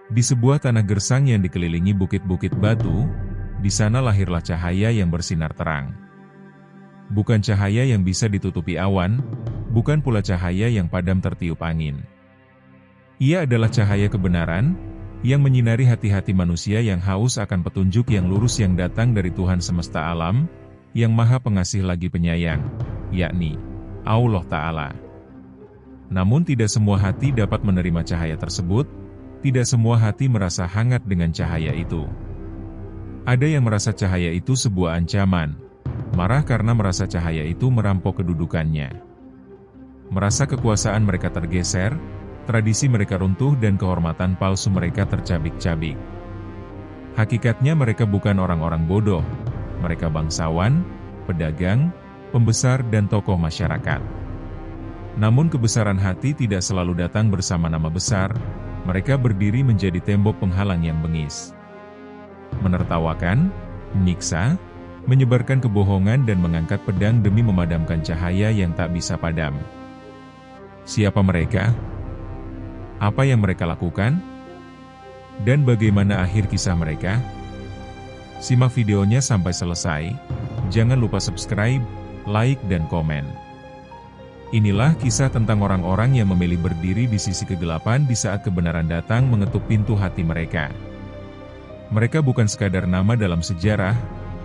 Di sebuah tanah gersang yang dikelilingi bukit-bukit batu, di sana lahirlah cahaya yang bersinar terang. Bukan cahaya yang bisa ditutupi awan, bukan pula cahaya yang padam tertiup angin. Ia adalah cahaya kebenaran, yang menyinari hati-hati manusia yang haus akan petunjuk yang lurus yang datang dari Tuhan semesta alam, yang maha pengasih lagi penyayang, yakni Allah Ta'ala. Namun tidak semua hati dapat menerima cahaya tersebut, tidak semua hati merasa hangat dengan cahaya itu. Ada yang merasa cahaya itu sebuah ancaman, marah karena merasa cahaya itu merampok kedudukannya. Merasa kekuasaan mereka tergeser, tradisi mereka runtuh dan kehormatan palsu mereka tercabik-cabik. Hakikatnya mereka bukan orang-orang bodoh, mereka bangsawan, pedagang, pembesar dan tokoh masyarakat. Namun kebesaran hati tidak selalu datang bersama nama besar, mereka berdiri menjadi tembok penghalang yang bengis. Menertawakan, menyiksa, menyebarkan kebohongan dan mengangkat pedang demi memadamkan cahaya yang tak bisa padam. Siapa mereka? Apa yang mereka lakukan? Dan bagaimana akhir kisah mereka? Simak videonya sampai selesai. Jangan lupa subscribe, like dan komen. Inilah kisah tentang orang-orang yang memilih berdiri di sisi kegelapan di saat kebenaran datang mengetuk pintu hati mereka. Mereka bukan sekadar nama dalam sejarah,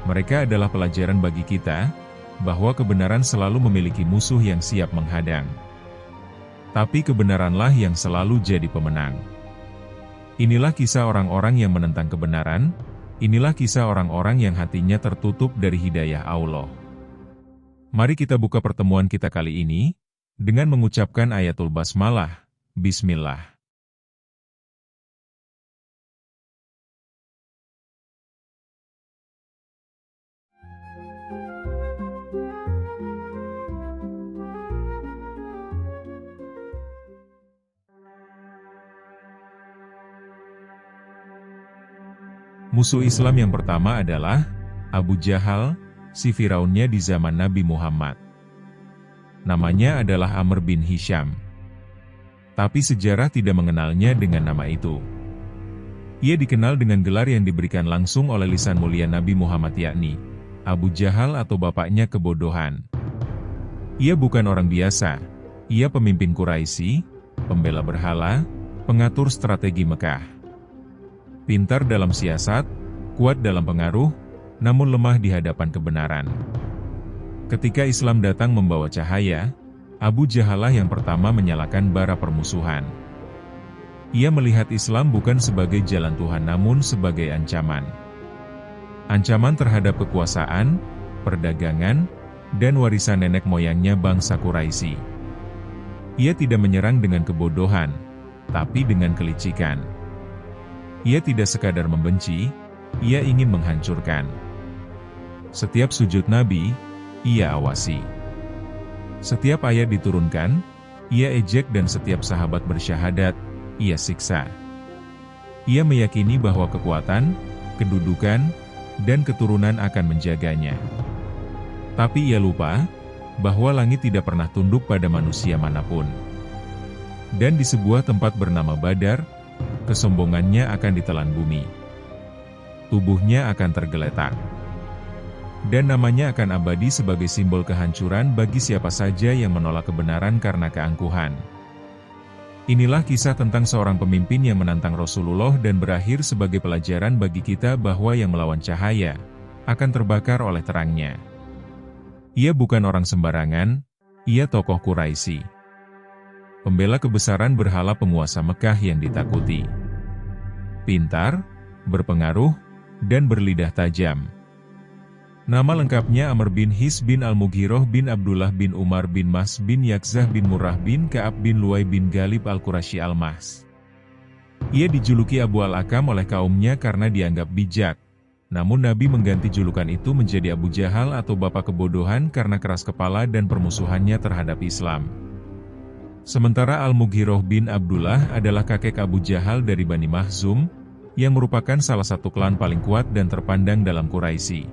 mereka adalah pelajaran bagi kita, bahwa kebenaran selalu memiliki musuh yang siap menghadang. Tapi kebenaranlah yang selalu jadi pemenang. Inilah kisah orang-orang yang menentang kebenaran, inilah kisah orang-orang yang hatinya tertutup dari hidayah Allah. Mari kita buka pertemuan kita kali ini, dengan mengucapkan ayatul basmalah, Bismillah. Musuh Islam yang pertama adalah Abu Jahal, si Firaunnya di zaman Nabi Muhammad. Namanya adalah Amr bin Hisham. Tapi sejarah tidak mengenalnya dengan nama itu. Ia dikenal dengan gelar yang diberikan langsung oleh lisan mulia Nabi Muhammad yakni Abu Jahal atau bapaknya kebodohan. Ia bukan orang biasa, ia pemimpin Quraisy, pembela berhala, pengatur strategi Mekah. Pintar dalam siasat, kuat dalam pengaruh, namun lemah di hadapan kebenaran. Ketika Islam datang membawa cahaya, Abu Jahalah yang pertama menyalakan bara permusuhan. Ia melihat Islam bukan sebagai jalan Tuhan namun sebagai ancaman. Ancaman terhadap kekuasaan, perdagangan, dan warisan nenek moyangnya bangsa Quraisy. Ia tidak menyerang dengan kebodohan, tapi dengan kelicikan. Ia tidak sekadar membenci, ia ingin menghancurkan. Setiap sujud Nabi, ia awasi. Setiap ayat diturunkan, ia ejek dan setiap sahabat bersyahadat, ia siksa. Ia meyakini bahwa kekuatan, kedudukan, dan keturunan akan menjaganya. Tapi ia lupa, bahwa langit tidak pernah tunduk pada manusia manapun. Dan di sebuah tempat bernama Badar, kesombongannya akan ditelan bumi. Tubuhnya akan tergeletak. Dan namanya akan abadi sebagai simbol kehancuran bagi siapa saja yang menolak kebenaran karena keangkuhan. Inilah kisah tentang seorang pemimpin yang menantang Rasulullah dan berakhir sebagai pelajaran bagi kita bahwa yang melawan cahaya, akan terbakar oleh terangnya. Ia bukan orang sembarangan, ia tokoh Quraisy. Pembela kebesaran berhala penguasa Mekah yang ditakuti. Pintar, berpengaruh, dan berlidah tajam. Nama lengkapnya Amr bin His bin Al-Mughirah bin Abdullah bin Umar bin Mas bin Yakzah bin Murrah bin Ka'ab bin Luay bin Ghalib Al-Qurasyi Al-Mas. Ia dijuluki Abu Al-Akam oleh kaumnya karena dianggap bijak. Namun Nabi mengganti julukan itu menjadi Abu Jahal atau bapak kebodohan karena keras kepala dan permusuhannya terhadap Islam. Sementara Al-Mughirah bin Abdullah adalah kakek Abu Jahal dari Bani Makhzum, yang merupakan salah satu klan paling kuat dan terpandang dalam Quraisy.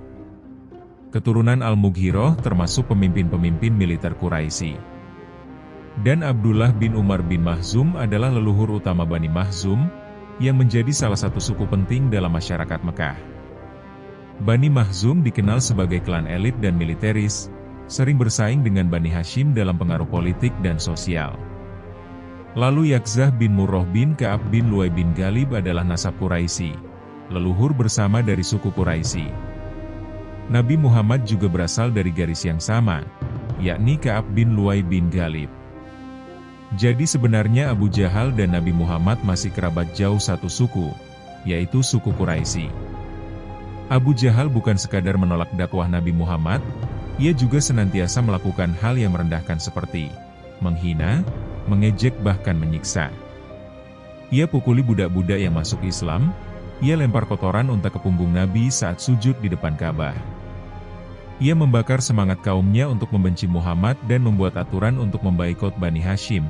Keturunan Al-Mughirah termasuk pemimpin-pemimpin militer Quraisy. Dan Abdullah bin Umar bin Makhzum adalah leluhur utama Bani Makhzum, yang menjadi salah satu suku penting dalam masyarakat Mekah. Bani Makhzum dikenal sebagai klan elit dan militeris, sering bersaing dengan Bani Hashim dalam pengaruh politik dan sosial. Lalu Yakzah bin Murroh bin Ka'ab bin Luay bin Ghalib adalah nasab Quraisy, leluhur bersama dari suku Quraisy. Nabi Muhammad juga berasal dari garis yang sama, yakni Ka'ab bin Luay bin Ghalib. Jadi sebenarnya Abu Jahal dan Nabi Muhammad masih kerabat jauh satu suku, yaitu suku Quraisy. Abu Jahal bukan sekadar menolak dakwah Nabi Muhammad, ia juga senantiasa melakukan hal yang merendahkan seperti menghina, mengejek bahkan menyiksa. Ia pukuli budak-budak yang masuk Islam, ia lempar kotoran unta ke punggung Nabi saat sujud di depan Ka'bah. Ia membakar semangat kaumnya untuk membenci Muhammad dan membuat aturan untuk membaikot Bani Hashim,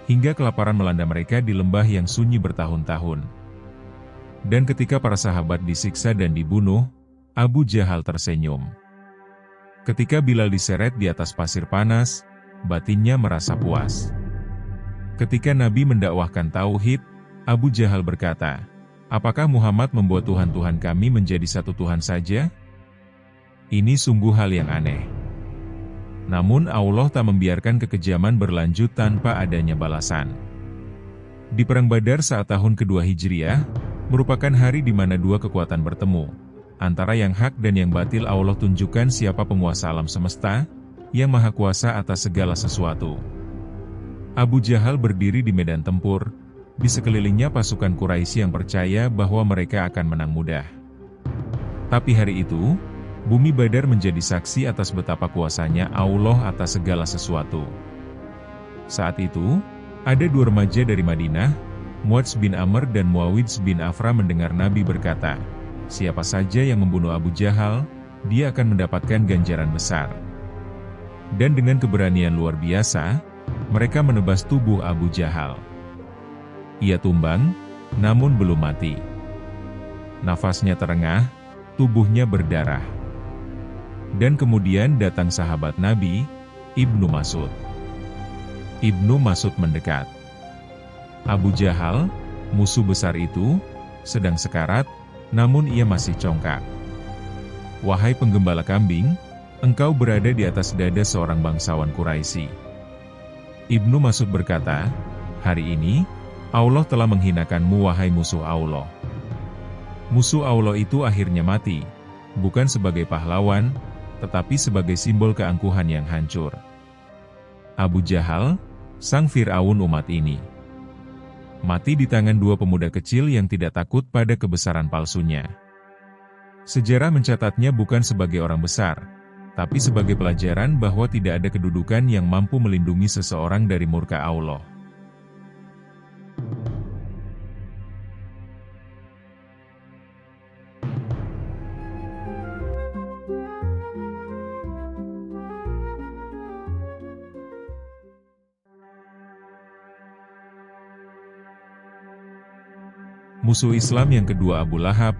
hingga kelaparan melanda mereka di lembah yang sunyi bertahun-tahun. Dan ketika para sahabat disiksa dan dibunuh, Abu Jahal tersenyum. Ketika Bilal diseret di atas pasir panas, batinnya merasa puas. Ketika Nabi mendakwahkan tauhid, Abu Jahal berkata, "Apakah Muhammad membuat Tuhan-Tuhan kami menjadi satu Tuhan saja? Ini sungguh hal yang aneh." Namun Allah tak membiarkan kekejaman berlanjut tanpa adanya balasan. Di Perang Badar saat tahun kedua Hijriah, merupakan hari di mana dua kekuatan bertemu, antara yang hak dan yang batil. Allah tunjukkan siapa penguasa alam semesta, yang maha kuasa atas segala sesuatu. Abu Jahal berdiri di medan tempur, di sekelilingnya pasukan Quraisy yang percaya bahwa mereka akan menang mudah. Tapi hari itu, bumi Badar menjadi saksi atas betapa kuasanya Allah atas segala sesuatu. Saat itu, ada dua remaja dari Madinah, Muadz bin Amr dan Muawidz bin Afra mendengar Nabi berkata, "Siapa saja yang membunuh Abu Jahal, dia akan mendapatkan ganjaran besar." Dan dengan keberanian luar biasa, mereka menebas tubuh Abu Jahal. Ia tumbang, namun belum mati. Nafasnya terengah, tubuhnya berdarah. Dan kemudian datang sahabat Nabi, Ibnu Mas'ud. Ibnu Mas'ud mendekat. Abu Jahal, musuh besar itu, sedang sekarat, namun ia masih congkak. "Wahai penggembala kambing, engkau berada di atas dada seorang bangsawan Quraisy." Ibnu Mas'ud berkata, "Hari ini, Allah telah menghinakanmu wahai musuh Allah." Musuh Allah itu akhirnya mati, bukan sebagai pahlawan, tetapi sebagai simbol keangkuhan yang hancur. Abu Jahal, sang Fir'aun umat ini, mati di tangan dua pemuda kecil yang tidak takut pada kebesaran palsunya. Sejarah mencatatnya bukan sebagai orang besar, tapi sebagai pelajaran bahwa tidak ada kedudukan yang mampu melindungi seseorang dari murka Allah. Musuh Islam yang kedua Abu Lahab,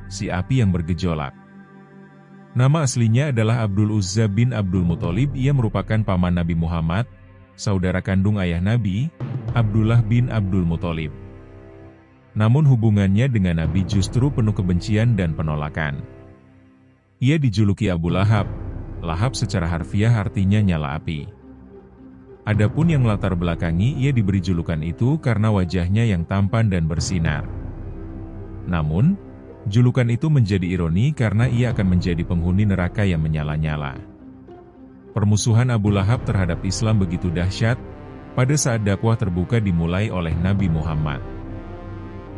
si api yang bergejolak. Nama aslinya adalah Abdul Uzza bin Abdul Muthalib. Ia merupakan paman Nabi Muhammad, saudara kandung ayah Nabi, Abdullah bin Abdul Muthalib. Namun hubungannya dengan Nabi justru penuh kebencian dan penolakan. Ia dijuluki Abu Lahab. Lahab secara harfiah artinya nyala api. Adapun yang melatar belakangi ia diberi julukan itu karena wajahnya yang tampan dan bersinar. Namun, julukan itu menjadi ironi karena ia akan menjadi penghuni neraka yang menyala-nyala. Permusuhan Abu Lahab terhadap Islam begitu dahsyat, pada saat dakwah terbuka dimulai oleh Nabi Muhammad.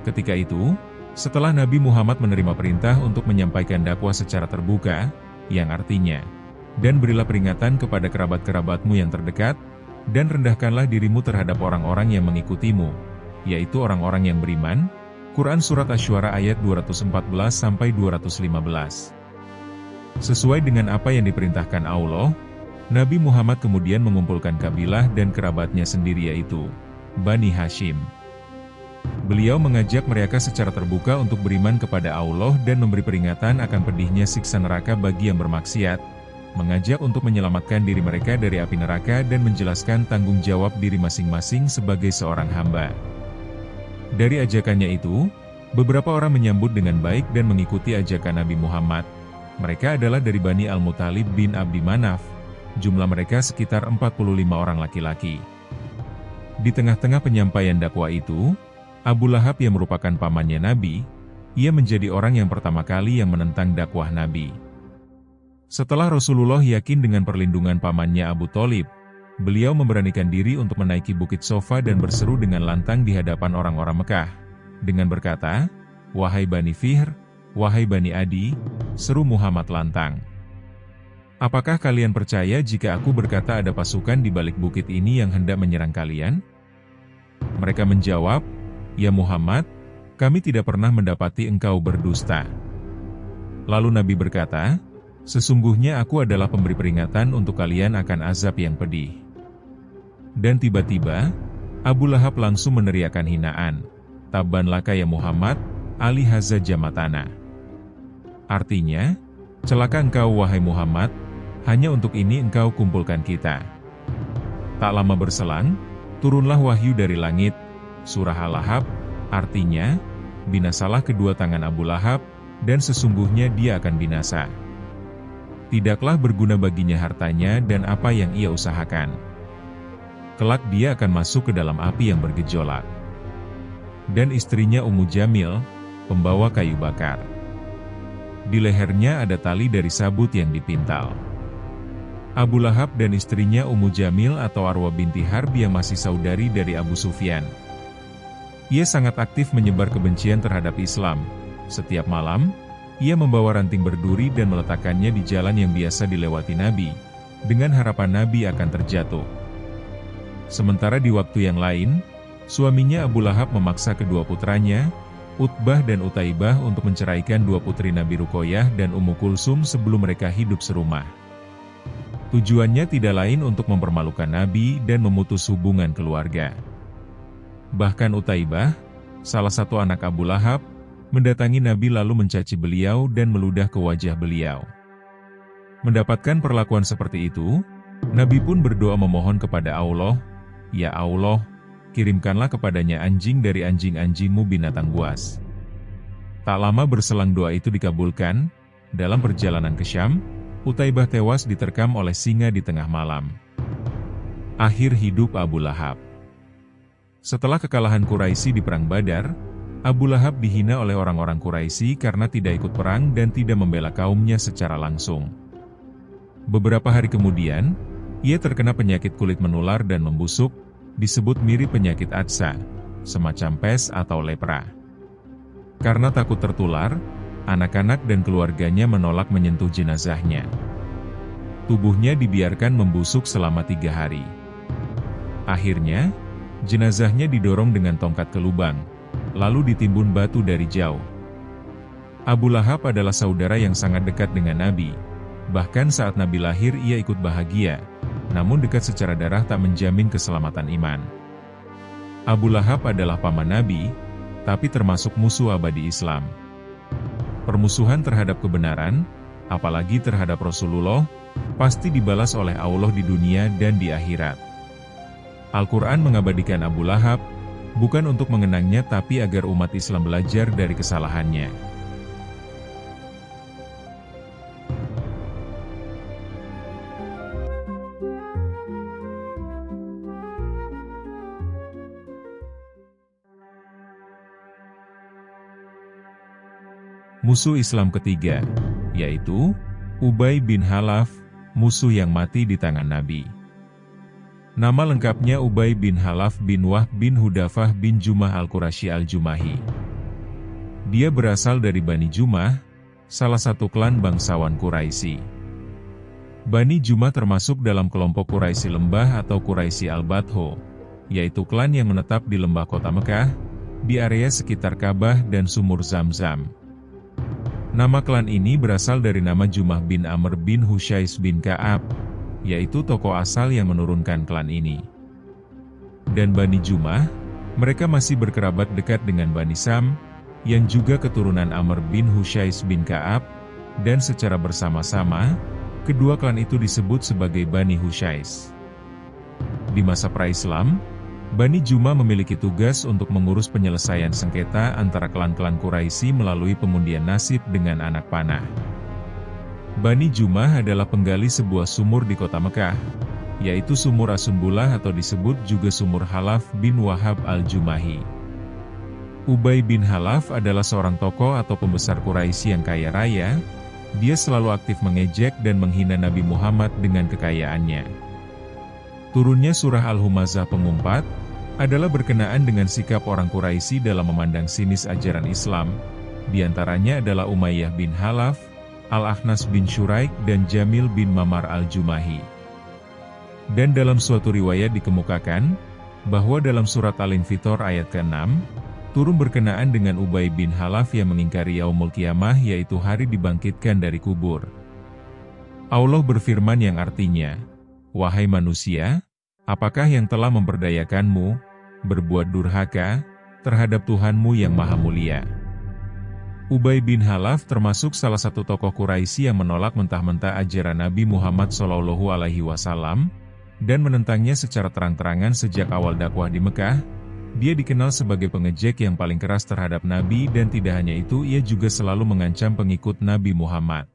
Ketika itu, setelah Nabi Muhammad menerima perintah untuk menyampaikan dakwah secara terbuka, yang artinya, "Dan berilah peringatan kepada kerabat-kerabatmu yang terdekat, dan rendahkanlah dirimu terhadap orang-orang yang mengikutimu, yaitu orang-orang yang beriman." Quran Surat Asy-Syu'ara ayat 204-215. Sesuai dengan apa yang diperintahkan Allah, Nabi Muhammad kemudian mengumpulkan kabilah dan kerabatnya sendiri yaitu Bani Hashim. Beliau mengajak mereka secara terbuka untuk beriman kepada Allah dan memberi peringatan akan pedihnya siksa neraka bagi yang bermaksiat, mengajak untuk menyelamatkan diri mereka dari api neraka dan menjelaskan tanggung jawab diri masing-masing sebagai seorang hamba. Dari ajakannya itu, Beberapa orang menyambut dengan baik dan mengikuti ajakan Nabi Muhammad. Mereka adalah dari Bani Al-Muttalib bin Abdi Manaf. Jumlah mereka sekitar 45 orang laki-laki. Di tengah-tengah penyampaian dakwah itu, Abu Lahab yang merupakan pamannya Nabi, ia menjadi orang yang pertama kali yang menentang dakwah Nabi. Setelah Rasulullah yakin dengan perlindungan pamannya Abu Tholib, beliau memberanikan diri untuk menaiki Bukit Sofa dan berseru dengan lantang di hadapan orang-orang Mekah, dengan berkata, "Wahai Bani Fihr, wahai Bani Adi," seru Muhammad lantang. "Apakah kalian percaya jika aku berkata ada pasukan di balik bukit ini yang hendak menyerang kalian?" Mereka menjawab, "Ya Muhammad, kami tidak pernah mendapati engkau berdusta." Lalu Nabi berkata, "Sesungguhnya aku adalah pemberi peringatan untuk kalian akan azab yang pedih." Dan tiba-tiba, Abu Lahab langsung meneriakkan hinaan, "Tabban laka ya Muhammad, ali haza jamatana." Artinya, celaka engkau wahai Muhammad, hanya untuk ini engkau kumpulkan kita. Tak lama berselang, turunlah wahyu dari langit, surah Al-Lahab, artinya, binasalah kedua tangan Abu Lahab, dan sesungguhnya dia akan binasa. Tidaklah berguna baginya hartanya dan apa yang ia usahakan. Kelak dia akan masuk ke dalam api yang bergejolak. Dan istrinya Ummu Jamil, pembawa kayu bakar. Di lehernya ada tali dari sabut yang dipintal. Abu Lahab dan istrinya Ummu Jamil atau Arwa binti Harb yang masih saudari dari Abu Sufyan. Ia sangat aktif menyebar kebencian terhadap Islam. Setiap malam, ia membawa ranting berduri dan meletakkannya di jalan yang biasa dilewati Nabi, dengan harapan Nabi akan terjatuh. Sementara di waktu yang lain, suaminya Abu Lahab memaksa kedua putranya, Utbah dan Utaibah untuk menceraikan dua putri Nabi Ruqayyah dan Ummu Kulsum sebelum mereka hidup serumah. Tujuannya tidak lain untuk mempermalukan Nabi dan memutus hubungan keluarga. Bahkan Utaibah, salah satu anak Abu Lahab, mendatangi Nabi lalu mencaci beliau dan meludah ke wajah beliau. Mendapatkan perlakuan seperti itu, Nabi pun berdoa memohon kepada Allah, "Ya Allah, kirimkanlah kepadanya anjing dari anjing-anjingmu binatang buas." Tak lama berselang doa itu dikabulkan. Dalam perjalanan ke Syam, Utaibah tewas diterkam oleh singa di tengah malam. Akhir hidup Abu Lahab. Setelah kekalahan Quraisy di Perang Badar, Abu Lahab dihina oleh orang-orang Quraisy karena tidak ikut perang dan tidak membela kaumnya secara langsung. Beberapa hari kemudian, ia terkena penyakit kulit menular dan membusuk, disebut mirip penyakit Adsa, semacam pes atau lepra. Karena takut tertular, anak-anak dan keluarganya menolak menyentuh jenazahnya. Tubuhnya dibiarkan membusuk selama 3 hari. Akhirnya, jenazahnya didorong dengan tongkat ke lubang, lalu ditimbun batu dari jauh. Abu Lahab adalah saudara yang sangat dekat dengan Nabi. Bahkan saat Nabi lahir ia ikut bahagia, namun dekat secara darah tak menjamin keselamatan iman. Abu Lahab adalah paman Nabi, tapi termasuk musuh abadi Islam. Permusuhan terhadap kebenaran, apalagi terhadap Rasulullah, pasti dibalas oleh Allah di dunia dan di akhirat. Al-Quran mengabadikan Abu Lahab, bukan untuk mengenangnya tapi agar umat Islam belajar dari kesalahannya. Musuh Islam ketiga, yaitu Ubay bin Khalaf, musuh yang mati di tangan Nabi. Nama lengkapnya Ubay bin Khalaf bin Wahb bin Hudafah bin Jumah al-Qurasyi al-Jumahi. Dia berasal dari Bani Jumah, salah satu klan bangsawan Quraisy. Bani Jumah termasuk dalam kelompok Quraisy Lembah atau Quraisy al-Badho, yaitu klan yang menetap di lembah kota Mekah, di area sekitar Ka'bah dan sumur Zam-Zam. Nama klan ini berasal dari nama Jumah bin Amr bin Hushais bin Ka'ab, yaitu tokoh asal yang menurunkan klan ini. Dan Bani Jumah, mereka masih berkerabat dekat dengan Bani Sam, yang juga keturunan Amr bin Hushais bin Ka'ab, dan secara bersama-sama, kedua klan itu disebut sebagai Bani Hushais. Di masa pra-Islam, Bani Juma memiliki tugas untuk mengurus penyelesaian sengketa antara klan-klan Quraisy melalui pengundian nasib dengan anak panah. Bani Juma adalah penggali sebuah sumur di kota Mekah, yaitu Sumur As-Sunbulah atau disebut juga Sumur Halaf bin Wahab al-Jumahi. Ubay bin Halaf adalah seorang tokoh atau pembesar Quraisy yang kaya raya. Dia selalu aktif mengejek dan menghina Nabi Muhammad dengan kekayaannya. Turunnya surah Al-Humazah pengumpat adalah berkenaan dengan sikap orang Quraisy dalam memandang sinis ajaran Islam. Di antaranya adalah Umayyah bin Halaf, Al-Akhnas bin Syuraik dan Jamil bin Mamar al-Jumahi. Dan dalam suatu riwayat dikemukakan bahwa dalam surat Al-Infitor ayat ke-6 turun berkenaan dengan Ubay bin Halaf yang mengingkari Yaumul Qiyamah, yaitu hari dibangkitkan dari kubur. Allah berfirman yang artinya, "Wahai manusia, apakah yang telah memberdayakanmu berbuat durhaka terhadap Tuhanmu yang Maha Mulia?" Ubay bin Halaf termasuk salah satu tokoh Quraisy yang menolak mentah-mentah ajaran Nabi Muhammad SAW dan menentangnya secara terang-terangan sejak awal dakwah di Mekah. Dia dikenal sebagai pengejek yang paling keras terhadap Nabi, dan tidak hanya itu, ia juga selalu mengancam pengikut Nabi Muhammad.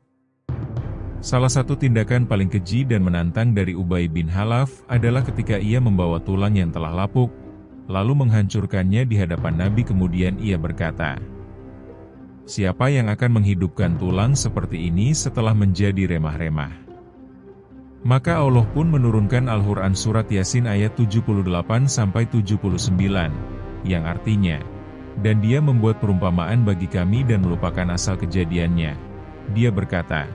Salah satu tindakan paling keji dan menantang dari Ubay bin Halaf adalah ketika ia membawa tulang yang telah lapuk, lalu menghancurkannya di hadapan Nabi. Kemudian ia berkata, "Siapa yang akan menghidupkan tulang seperti ini setelah menjadi remah-remah?" Maka Allah pun menurunkan Al-Quran surat Yasin ayat 78-79, yang artinya, "Dan dia membuat perumpamaan bagi kami dan melupakan asal kejadiannya. Dia berkata,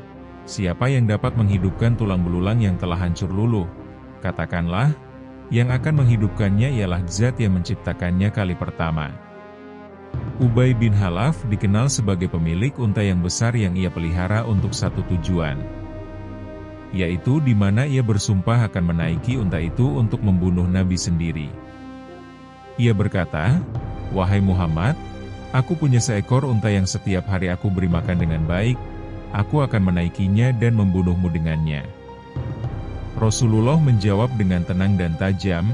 siapa yang dapat menghidupkan tulang belulang yang telah hancur luluh? Katakanlah, yang akan menghidupkannya ialah Zat yang menciptakannya kali pertama." Ubay bin Halaf dikenal sebagai pemilik unta yang besar yang ia pelihara untuk satu tujuan, yaitu di mana ia bersumpah akan menaiki unta itu untuk membunuh Nabi sendiri. Ia berkata, "Wahai Muhammad, aku punya seekor unta yang setiap hari aku beri makan dengan baik, aku akan menaikinya dan membunuhmu dengannya." Rasulullah menjawab dengan tenang dan tajam,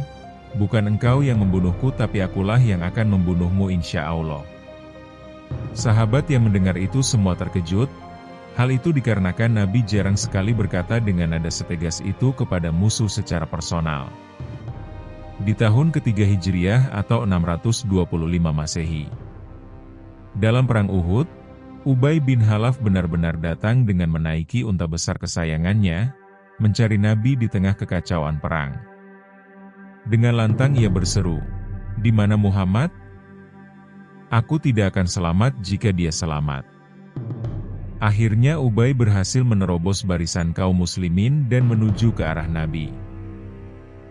"Bukan engkau yang membunuhku, tapi akulah yang akan membunuhmu insya Allah." Sahabat yang mendengar itu semua terkejut. Hal itu dikarenakan Nabi jarang sekali berkata dengan nada setegas itu kepada musuh secara personal. Di tahun ketiga Hijriah atau 625 Masehi, dalam Perang Uhud, Ubay bin Halaf benar-benar datang dengan menaiki unta besar kesayangannya, mencari Nabi di tengah kekacauan perang. Dengan lantang ia berseru, "Di mana Muhammad? Aku tidak akan selamat jika dia selamat." Akhirnya Ubay berhasil menerobos barisan kaum muslimin dan menuju ke arah Nabi.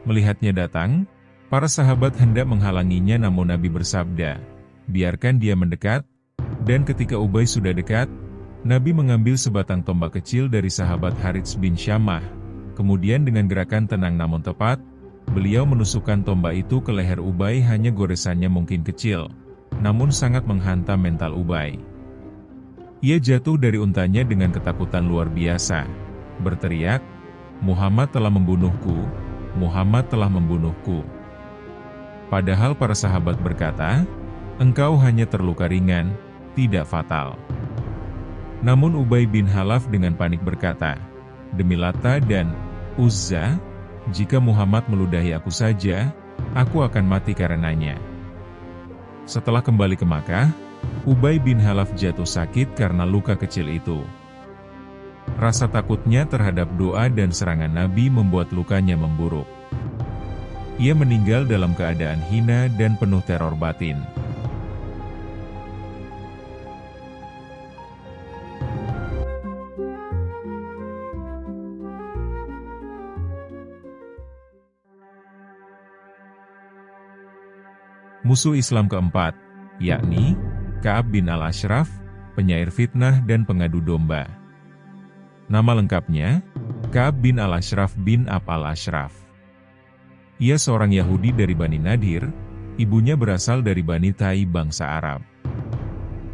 Melihatnya datang, para sahabat hendak menghalanginya, namun Nabi bersabda, "Biarkan dia mendekat." Dan ketika Ubay sudah dekat, Nabi mengambil sebatang tombak kecil dari sahabat Harits bin Syamah. Kemudian dengan gerakan tenang namun tepat, beliau menusukkan tombak itu ke leher Ubay. Hanya goresannya mungkin kecil, namun sangat menghantam mental Ubay. Ia jatuh dari untanya dengan ketakutan luar biasa, berteriak, "Muhammad telah membunuhku, Muhammad telah membunuhku." Padahal para sahabat berkata, "Engkau hanya terluka ringan, tidak fatal." Namun Ubay bin Halaf dengan panik berkata, "Demi Lata dan Uzza, jika Muhammad meludahi aku saja, aku akan mati karenanya." Setelah kembali ke Makkah, Ubay bin Halaf jatuh sakit karena luka kecil itu. Rasa takutnya terhadap doa dan serangan Nabi membuat lukanya memburuk. Ia meninggal dalam keadaan hina dan penuh teror batin. Musuh Islam keempat, yakni Ka'ab bin Al-Ashraf, penyair fitnah dan pengadu domba. Nama lengkapnya, Ka'ab bin Al-Ashraf bin Ab Al-Ashraf. Ia seorang Yahudi dari Bani Nadir, ibunya berasal dari Bani Tai bangsa Arab.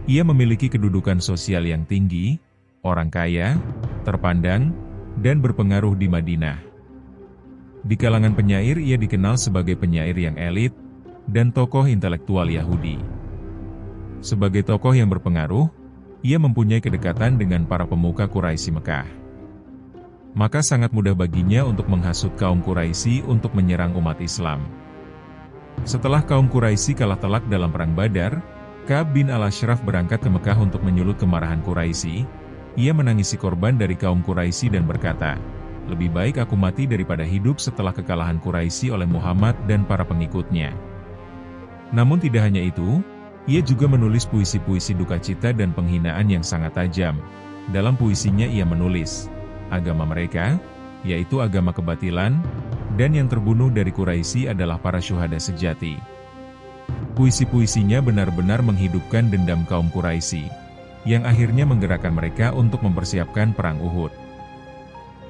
Ia memiliki kedudukan sosial yang tinggi, orang kaya, terpandang, dan berpengaruh di Madinah. Di kalangan penyair ia dikenal sebagai penyair yang elit, dan tokoh intelektual Yahudi. Sebagai tokoh yang berpengaruh, ia mempunyai kedekatan dengan para pemuka Quraisy Mekah. Maka sangat mudah baginya untuk menghasut kaum Quraisy untuk menyerang umat Islam. Setelah kaum Quraisy kalah telak dalam Perang Badar, Ka'ab bin al-Ashraf berangkat ke Mekah untuk menyulut kemarahan Quraisy. Ia menangisi korban dari kaum Quraisy dan berkata, "Lebih baik aku mati daripada hidup setelah kekalahan Quraisy oleh Muhammad dan para pengikutnya." Namun tidak hanya itu, ia juga menulis puisi-puisi duka cita dan penghinaan yang sangat tajam. Dalam puisinya ia menulis, agama mereka, yaitu agama kebatilan, dan yang terbunuh dari Quraisy adalah para syuhada sejati. Puisi-puisinya benar-benar menghidupkan dendam kaum Quraisy, yang akhirnya menggerakkan mereka untuk mempersiapkan perang Uhud.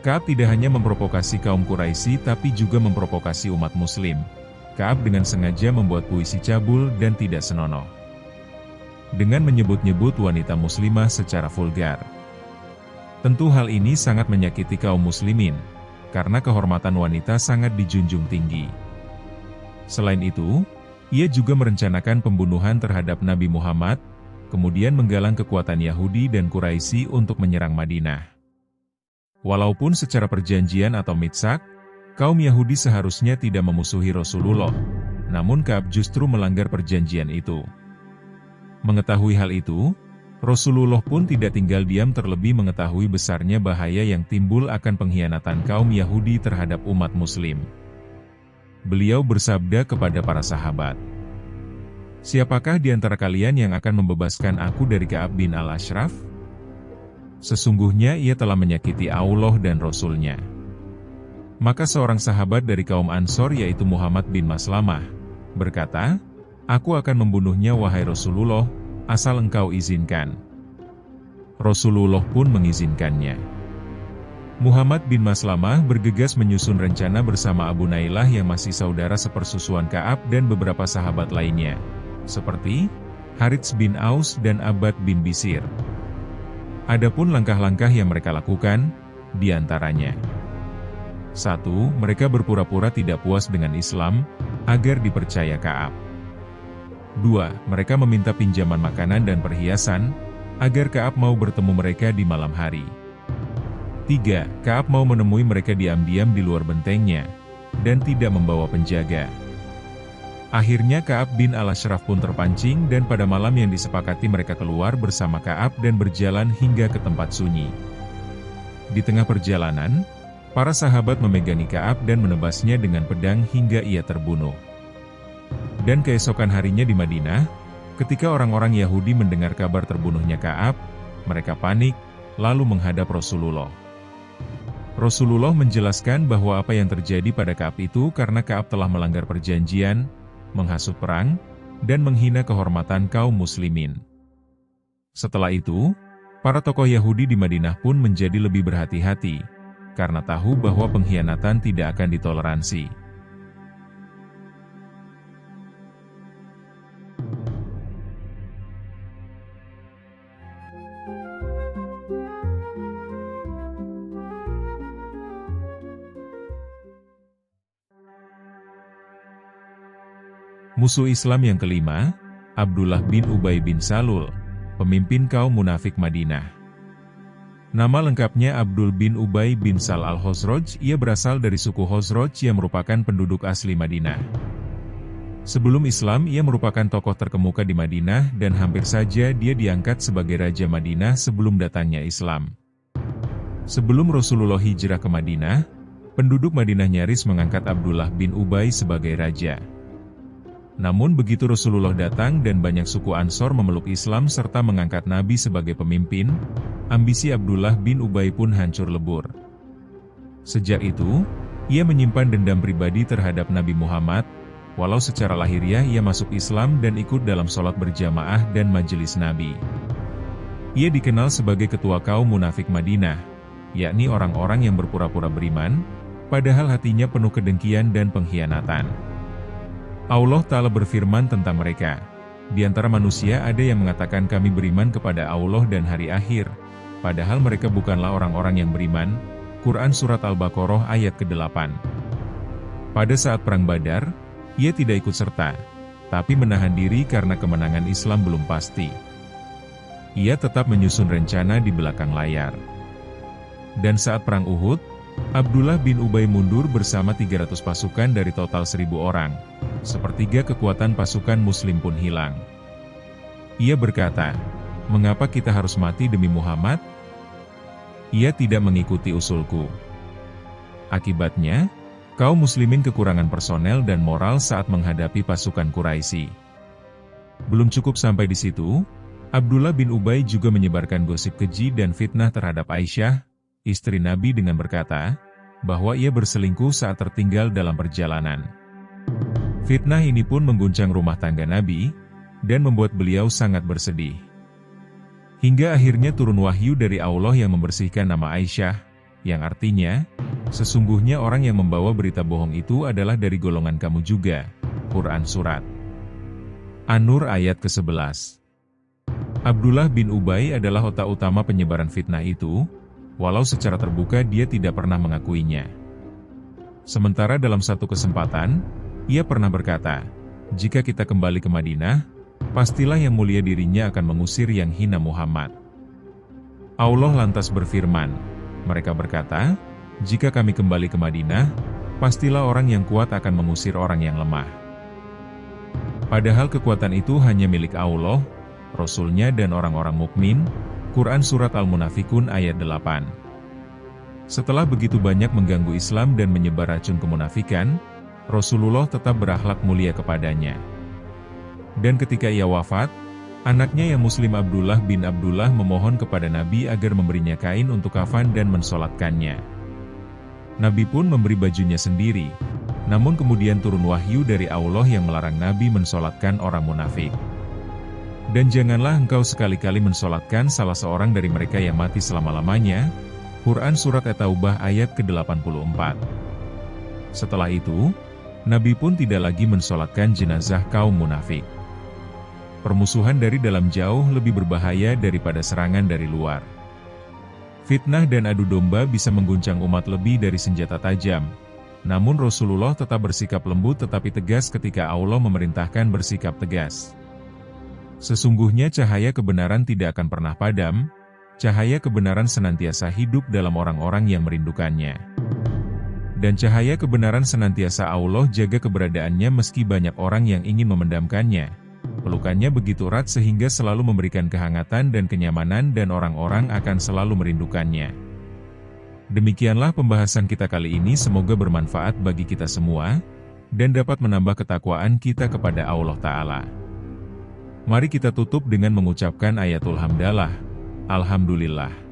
Ka'ab tidak hanya memprovokasi kaum Quraisy tapi juga memprovokasi umat muslim. Ka'ab dengan sengaja membuat puisi cabul dan tidak senonoh, dengan menyebut-nyebut wanita muslimah secara vulgar. Tentu hal ini sangat menyakiti kaum muslimin, karena kehormatan wanita sangat dijunjung tinggi. Selain itu, ia juga merencanakan pembunuhan terhadap Nabi Muhammad, kemudian menggalang kekuatan Yahudi dan Quraisy untuk menyerang Madinah. Walaupun secara perjanjian atau mitsak, kaum Yahudi seharusnya tidak memusuhi Rasulullah, namun Ka'ab justru melanggar perjanjian itu. Mengetahui hal itu, Rasulullah pun tidak tinggal diam terlebih mengetahui besarnya bahaya yang timbul akan pengkhianatan kaum Yahudi terhadap umat muslim. Beliau bersabda kepada para sahabat, "Siapakah di antara kalian yang akan membebaskan aku dari Ka'ab bin al-Ashraf? Sesungguhnya ia telah menyakiti Allah dan Rasul-Nya." Maka seorang sahabat dari kaum Ansor yaitu Muhammad bin Maslamah berkata, "Aku akan membunuhnya wahai Rasulullah, asal engkau izinkan." Rasulullah pun mengizinkannya. Muhammad bin Maslamah bergegas menyusun rencana bersama Abu Nailah yang masih saudara sepersusuan Ka'ab dan beberapa sahabat lainnya, seperti Harits bin Aus dan Abbad bin Bisir. Adapun langkah-langkah yang mereka lakukan, di antaranya 1. Mereka berpura-pura tidak puas dengan Islam, agar dipercaya Ka'ab. 2. Mereka meminta pinjaman makanan dan perhiasan, agar Ka'ab mau bertemu mereka di malam hari. 3. Ka'ab mau menemui mereka diam-diam di luar bentengnya, dan tidak membawa penjaga. Akhirnya Ka'ab bin al-Ashraf pun terpancing dan pada malam yang disepakati mereka keluar bersama Ka'ab dan berjalan hingga ke tempat sunyi. Di tengah perjalanan, para sahabat memegangi Ka'ab dan menebasnya dengan pedang hingga ia terbunuh. Dan keesokan harinya di Madinah, ketika orang-orang Yahudi mendengar kabar terbunuhnya Ka'ab, mereka panik, lalu menghadap Rasulullah. Rasulullah menjelaskan bahwa apa yang terjadi pada Ka'ab itu karena Ka'ab telah melanggar perjanjian, menghasut perang, dan menghina kehormatan kaum muslimin. Setelah itu, para tokoh Yahudi di Madinah pun menjadi lebih berhati-hati, karena tahu bahwa pengkhianatan tidak akan ditoleransi. Musuh Islam yang kelima, Abdullah bin Ubay bin Salul, pemimpin kaum munafik Madinah. Nama lengkapnya Abdul bin Ubay bin Sal al-Khosroj, ia berasal dari suku Khosroj yang merupakan penduduk asli Madinah. Sebelum Islam ia merupakan tokoh terkemuka di Madinah dan hampir saja dia diangkat sebagai Raja Madinah sebelum datangnya Islam. Sebelum Rasulullah hijrah ke Madinah, penduduk Madinah nyaris mengangkat Abdullah bin Ubay sebagai raja. Namun begitu Rasulullah datang dan banyak suku Ansor memeluk Islam serta mengangkat Nabi sebagai pemimpin, ambisi Abdullah bin Ubay pun hancur lebur. Sejak itu, ia menyimpan dendam pribadi terhadap Nabi Muhammad, walau secara lahiriah ia masuk Islam dan ikut dalam sholat berjamaah dan majelis Nabi. Ia dikenal sebagai ketua kaum munafik Madinah, yakni orang-orang yang berpura-pura beriman, padahal hatinya penuh kedengkian dan pengkhianatan. Allah Ta'ala berfirman tentang mereka, "Di antara manusia ada yang mengatakan kami beriman kepada Allah dan hari akhir, padahal mereka bukanlah orang-orang yang beriman." Quran Surat Al-Baqarah ayat ke-8. Pada saat Perang Badar, ia tidak ikut serta, tapi menahan diri karena kemenangan Islam belum pasti. Ia tetap menyusun rencana di belakang layar. Dan saat Perang Uhud, Abdullah bin Ubay mundur bersama 300 pasukan dari total 1.000 orang. Sepertiga kekuatan pasukan Muslim pun hilang. Ia berkata, "Mengapa kita harus mati demi Muhammad? Ia tidak mengikuti usulku." Akibatnya, kaum muslimin kekurangan personel dan moral saat menghadapi pasukan Quraisy. Belum cukup sampai di situ, Abdullah bin Ubay juga menyebarkan gosip keji dan fitnah terhadap Aisyah, istri Nabi dengan berkata, bahwa ia berselingkuh saat tertinggal dalam perjalanan. Fitnah ini pun mengguncang rumah tangga Nabi, dan membuat beliau sangat bersedih. Hingga akhirnya turun wahyu dari Allah yang membersihkan nama Aisyah, yang artinya, sesungguhnya orang yang membawa berita bohong itu adalah dari golongan kamu juga. Quran Surat An-Nur ayat ke-11. Abdullah bin Ubay adalah otak utama penyebaran fitnah itu, walau secara terbuka dia tidak pernah mengakuinya. Sementara dalam satu kesempatan, ia pernah berkata, "Jika kita kembali ke Madinah, pastilah yang mulia dirinya akan mengusir yang hina Muhammad." Allah lantas berfirman, mereka berkata, "Jika kami kembali ke Madinah, pastilah orang yang kuat akan mengusir orang yang lemah." Padahal kekuatan itu hanya milik Allah, Rasul-Nya dan orang-orang mukmin. Quran Surat Al-Munafikun ayat 8. Setelah begitu banyak mengganggu Islam dan menyebar racun kemunafikan, Rasulullah tetap berakhlak mulia kepadanya. Dan ketika ia wafat, anaknya yang Muslim Abdullah bin Abdullah memohon kepada Nabi agar memberinya kain untuk kafan dan mensolatkannya. Nabi pun memberi bajunya sendiri, namun kemudian turun wahyu dari Allah yang melarang Nabi mensolatkan orang munafik. Dan janganlah engkau sekali-kali mensolatkan salah seorang dari mereka yang mati selama-lamanya. Quran Surat At-Taubah ayat ke-84. Setelah itu, Nabi pun tidak lagi mensolatkan jenazah kaum munafik. Permusuhan dari dalam jauh lebih berbahaya daripada serangan dari luar. Fitnah dan adu domba bisa mengguncang umat lebih dari senjata tajam. Namun Rasulullah tetap bersikap lembut tetapi tegas ketika Allah memerintahkan bersikap tegas. Sesungguhnya cahaya kebenaran tidak akan pernah padam, cahaya kebenaran senantiasa hidup dalam orang-orang yang merindukannya. Dan cahaya kebenaran senantiasa Allah jaga keberadaannya meski banyak orang yang ingin memendamkannya. Pelukannya begitu erat sehingga selalu memberikan kehangatan dan kenyamanan dan orang-orang akan selalu merindukannya. Demikianlah pembahasan kita kali ini, semoga bermanfaat bagi kita semua, dan dapat menambah ketakwaan kita kepada Allah Ta'ala. Mari kita tutup dengan mengucapkan ayatul hamdalah. Alhamdulillah.